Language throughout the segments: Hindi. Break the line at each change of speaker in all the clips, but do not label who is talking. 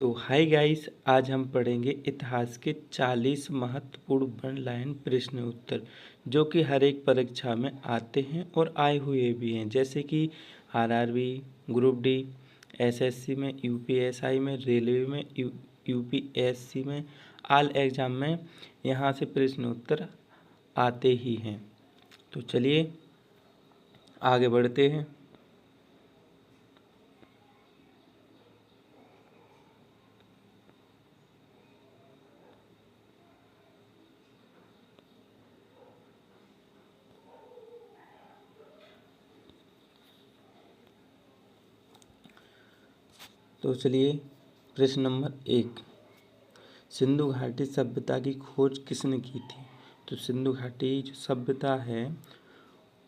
तो हाय गाइस, आज हम पढ़ेंगे इतिहास के 40 महत्वपूर्ण वन लाइन प्रश्न उत्तर जो कि हर एक परीक्षा में आते हैं और आए हुए भी हैं, जैसे कि आरआरबी, ग्रुप डी, एसएससी में, यूपीएसआई में, रेलवे में, यूपीएससी में, ऑल एग्जाम में यहाँ से प्रश्न उत्तर आते ही हैं। तो चलिए आगे बढ़ते हैं। तो चलिए प्रश्न नंबर 1, सिंधु घाटी सभ्यता की खोज किसने की थी? तो सिंधु घाटी जो सभ्यता है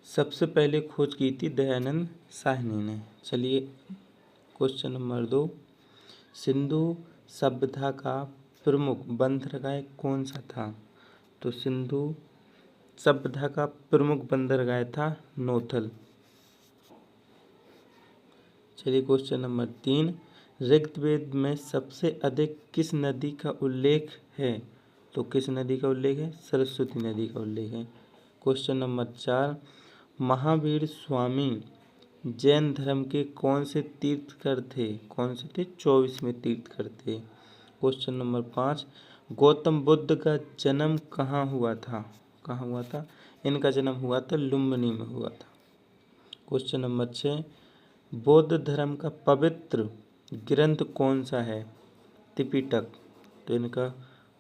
सबसे पहले खोज की थी दयानंद साहनी ने। चलिए क्वेश्चन नंबर 2, सिंधु सभ्यता का प्रमुख बंदरगाह कौन सा था? तो सिंधु सभ्यता का प्रमुख बंदरगाह था नोथल। चलिए क्वेश्चन नंबर 3, ऋग्वेद में सबसे अधिक किस नदी का उल्लेख है? तो किस नदी का उल्लेख है? सरस्वती नदी का उल्लेख है। क्वेश्चन नंबर 4, महावीर स्वामी जैन धर्म के कौन से तीर्थकर थे? कौन से थे? 24वें तीर्थकर थे। क्वेश्चन नंबर 5, गौतम बुद्ध का जन्म कहाँ हुआ था? कहाँ हुआ था? इनका जन्म हुआ था लुम्बिनी में हुआ था। क्वेश्चन नंबर 6, बौद्ध धर्म का पवित्र ग्रंथ कौन सा है? त्रिपिटक। तो इनका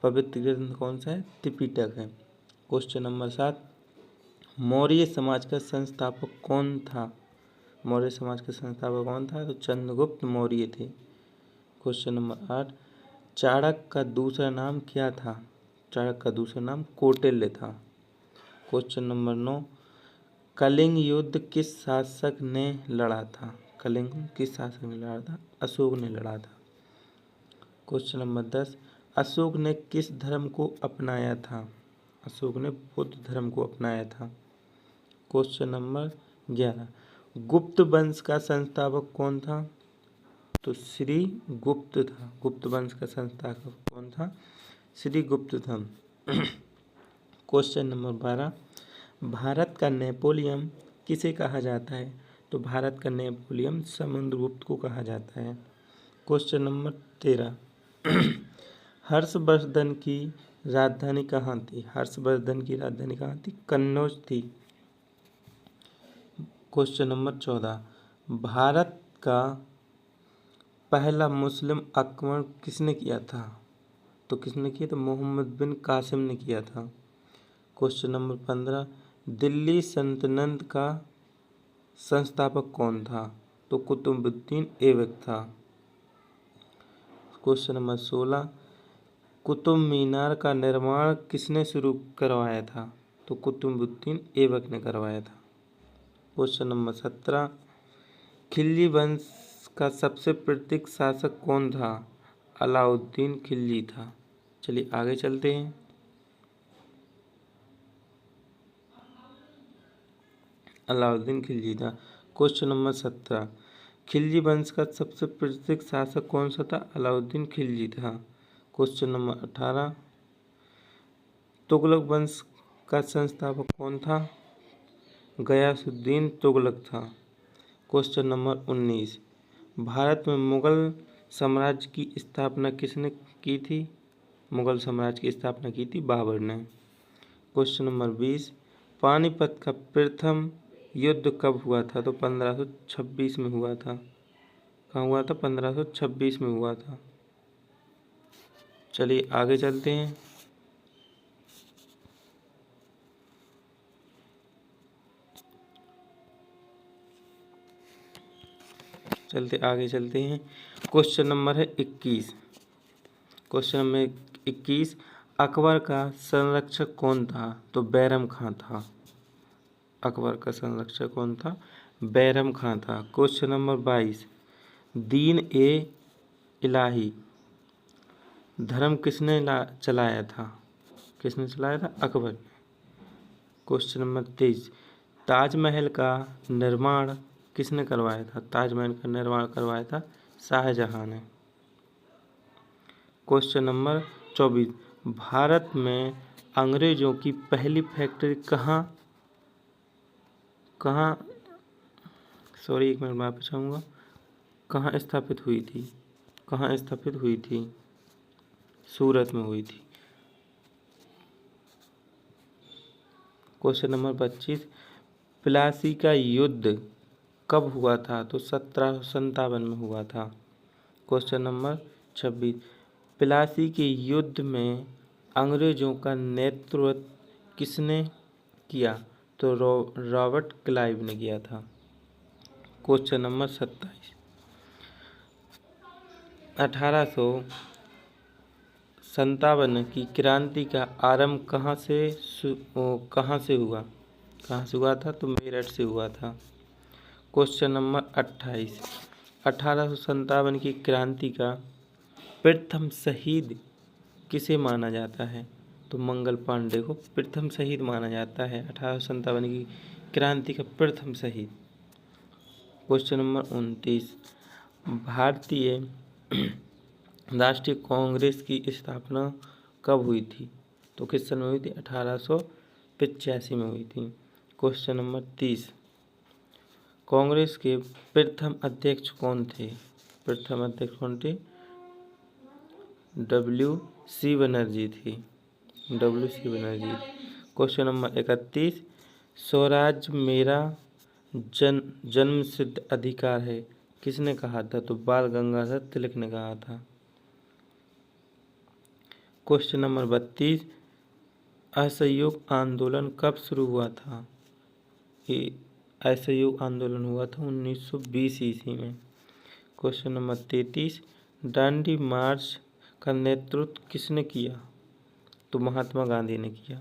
पवित्र ग्रंथ कौन सा है? त्रिपिटक है। क्वेश्चन नंबर 7, मौर्य समाज का संस्थापक कौन था? मौर्य समाज का संस्थापक कौन था? तो चंद्रगुप्त मौर्य थे। क्वेश्चन नंबर 8, चाणक्य का दूसरा नाम क्या था? चाणक्य का दूसरा नाम कौटिल्य था। क्वेश्चन नंबर 9, कलिंग युद्ध किस शासक ने लड़ा था? कलिंग किस शासक ने लड़ा था? अशोक ने लड़ा था। क्वेश्चन नंबर 10, अशोक ने किस धर्म को अपनाया था? अशोक ने बुद्ध धर्म को अपनाया था। क्वेश्चन नंबर 11, गुप्त वंश का संस्थापक कौन था? तो श्री गुप्त था। गुप्त वंश का संस्थापक कौन था? श्री गुप्त था। क्वेश्चन नंबर 12, भारत का नेपोलियन किसे कहा जाता है? तो भारत का नेपोलियन समुद्रगुप्त को कहा जाता है। क्वेश्चन नंबर 13, हर्षवर्धन की राजधानी कहाँ थी? हर्षवर्धन की राजधानी कहाँ थी? कन्नौज थी। क्वेश्चन नंबर 14, भारत का पहला मुस्लिम आक्रमण किसने किया था? तो किसने किया? तो मोहम्मद बिन कासिम ने किया था। क्वेश्चन नंबर 15, दिल्ली सल्तनत का संस्थापक कौन था? तो कुतुबुद्दीन ऐबक था। क्वेश्चन नंबर 16, कुतुब मीनार का निर्माण किसने शुरू करवाया था? तो कुतुबुद्दीन ऐबक ने करवाया था। क्वेश्चन नंबर 17, खिलजी वंश का सबसे प्रसिद्ध शासक कौन था? अलाउद्दीन खिलजी था। चलिए आगे चलते हैं। अलाउद्दीन खिलजी था। क्वेश्चन नंबर 17, खिलजी वंश का सबसे प्रसिद्ध शासक कौन सा था? अलाउद्दीन खिलजी था। क्वेश्चन नंबर 18, तुगलक वंश का संस्थापक कौन था? गयासुद्दीन तुगलक था। क्वेश्चन नंबर 19, भारत में मुगल साम्राज्य की स्थापना किसने की थी? मुगल साम्राज्य की स्थापना की थी बाबर ने। क्वेश्चन नंबर 20, पानीपत का प्रथम युद्ध कब हुआ था? तो 1526 में हुआ था। कहाँ हुआ था? 1526 में हुआ था। चलिए आगे चलते हैं। आगे चलते हैं। क्वेश्चन नंबर है 21। क्वेश्चन नंबर 21, अकबर का संरक्षक कौन था? तो बैरम खां था। अकबर का संरक्षक कौन था? बैरम खां था। क्वेश्चन नंबर 22, दीन ए इलाही धर्म किसने चलाया था? किसने चलाया था? अकबर ने। क्वेश्चन नंबर 23, ताजमहल का निर्माण किसने करवाया था? ताजमहल का निर्माण करवाया था शाहजहां ने। क्वेश्चन नंबर 24, भारत में अंग्रेजों की पहली फैक्ट्री कहाँ एक मिनट में आप चाहूँगा कहाँ स्थापित हुई थी? सूरत में हुई थी। क्वेश्चन नंबर 25, प्लासी का युद्ध कब हुआ था? तो 1757 में हुआ था। क्वेश्चन नंबर 26, प्लासी के युद्ध में अंग्रेजों का नेतृत्व किसने किया? तो रॉबर्ट क्लाइव ने किया था। क्वेश्चन नंबर 27, 1857 की क्रांति का आरंभ कहाँ से हुआ था? तो मेरठ से हुआ था। क्वेश्चन नंबर 28, 1857 की क्रांति का प्रथम शहीद किसे माना जाता है? तो मंगल पांडे को प्रथम शहीद माना जाता है। 1857 की क्रांति का प्रथम शहीद। क्वेश्चन नंबर 29, भारतीय राष्ट्रीय कांग्रेस की स्थापना कब हुई थी? तो किस सन में हुई थी? 1885 में हुई थी। क्वेश्चन नंबर 30, कांग्रेस के प्रथम अध्यक्ष कौन थे? WC बनर्जी थी। क्वेश्चन नंबर 31, स्वराज मेरा जन्मसिद्ध अधिकार है किसने कहा था? तो बाल गंगाधर तिलक ने कहा था। क्वेश्चन नंबर 32, असहयोग आंदोलन कब शुरू हुआ था? ये असहयोग आंदोलन हुआ था 1920 ईस्वी में। क्वेश्चन नंबर 33, दांडी मार्च का नेतृत्व किसने किया? तो महात्मा गांधी ने किया।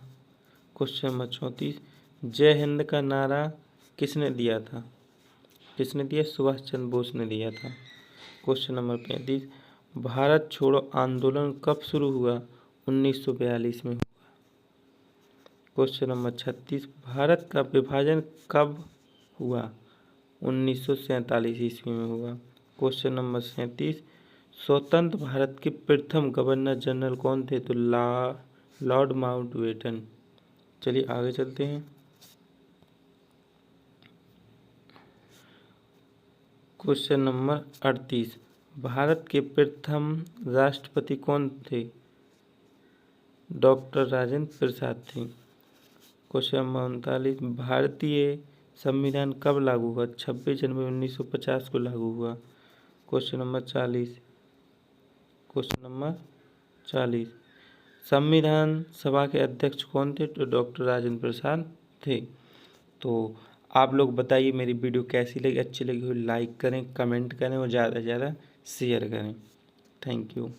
क्वेश्चन नंबर 34, जय हिंद का नारा किसने दिया था? सुभाष चंद्र बोस ने दिया था। क्वेश्चन नंबर 35, भारत छोड़ो आंदोलन कब शुरू हुआ? 1942 में हुआ। क्वेश्चन नंबर 36, भारत का विभाजन कब हुआ? 1947 ईस्वी में हुआ। क्वेश्चन नंबर 37, स्वतंत्र भारत के प्रथम गवर्नर जनरल कौन थे? तो लॉर्ड माउंटबेटन। चलिए आगे चलते हैं। क्वेश्चन नंबर 38, भारत के प्रथम राष्ट्रपति कौन थे? डॉक्टर राजेंद्र प्रसाद थे। क्वेश्चन नंबर 39, भारतीय संविधान कब लागू हुआ? 26 जनवरी 1950 को लागू हुआ। क्वेश्चन नंबर 40, संविधान सभा के अध्यक्ष कौन थे? तो डॉक्टर राजेंद्र प्रसाद थे। तो आप लोग बताइए मेरी वीडियो कैसी लगी? अच्छी लगी हो लाइक करें, कमेंट करें और ज़्यादा से ज़्यादा शेयर करें। Thank you.